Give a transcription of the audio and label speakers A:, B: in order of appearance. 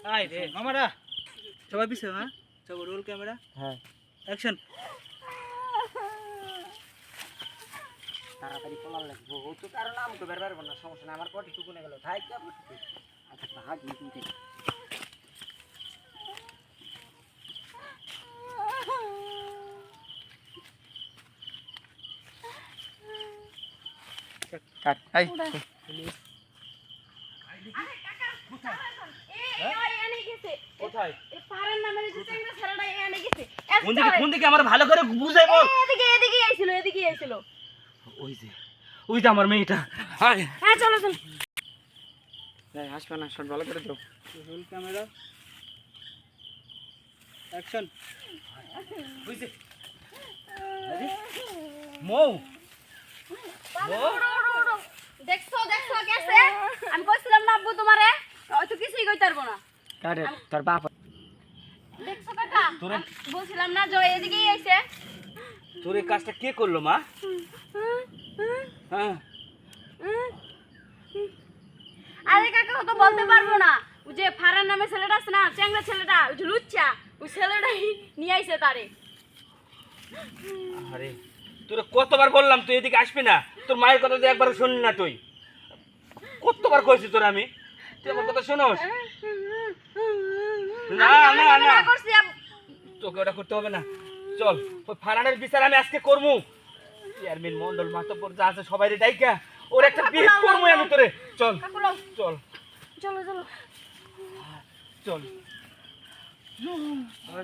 A: আয় রে মামারা সবাই পিছে হ্যাঁ সব রোল ক্যামেরা
B: হ্যাঁ
A: অ্যাকশন
B: তাড়াতাড়ি পলার লাগবো ও তো কারণ নাম তো বের পারবো না সমস্যা না আমার পটি টুকুনে গেল থাই কি আচ্ছা ভাগ নিতে কাট আই
A: কোথায়
C: এই পারার নামে যে চেংড়া ছেলেটা এনে গেছে
A: কোন দিকে আমার ভালো করে বুঝাই বল
C: এদিকে আইছিল
A: ওই যে আমার মেয়েটা আয়
C: হ্যাঁ চলো চলো
B: যাই হাসবে না শট ভালো করে দাও
A: রোল ক্যামেরা অ্যাকশন বুঝছে মৌ
C: দেখছো গেছে আমি কইছিলাম না আব্বু তোমারে হয়তো কিছুই কইতে পারবো না
B: কারে তোর বাপ
C: দেখছো কাকা বলছিলাম না যে এদিকেই আইছে
A: তোর এই কাজটা কে করলো মা হ্যাঁ
C: আরে কাকা তো বলতে পারবো না ওই যে ফারার নামে ছেলেটা আছে না চেংড়া ছেলেটা ওই যে লুচ্চা ওই ছেলেটাই নিয়ে আইছে তারে
A: আরে তোরে কতবার বললাম তুই এদিকে আসবি না তোর মায়ের কথা তো একবার শুনলি না তুই কতবার কইছি তোর আমি তুই আমার কথা শোনোস না না না
C: করছি
A: তোকে ওটা করতে হবে না চল ওই ফারানের বিচার আমি আজকে করবো চেয়ারম্যান মন্ডল মাতব্বর যা আছে সবাই রে ডাইকা ওর একটা বিয়ে করবো আমি তোরে চল চল
C: চলো
A: চল
B: আমার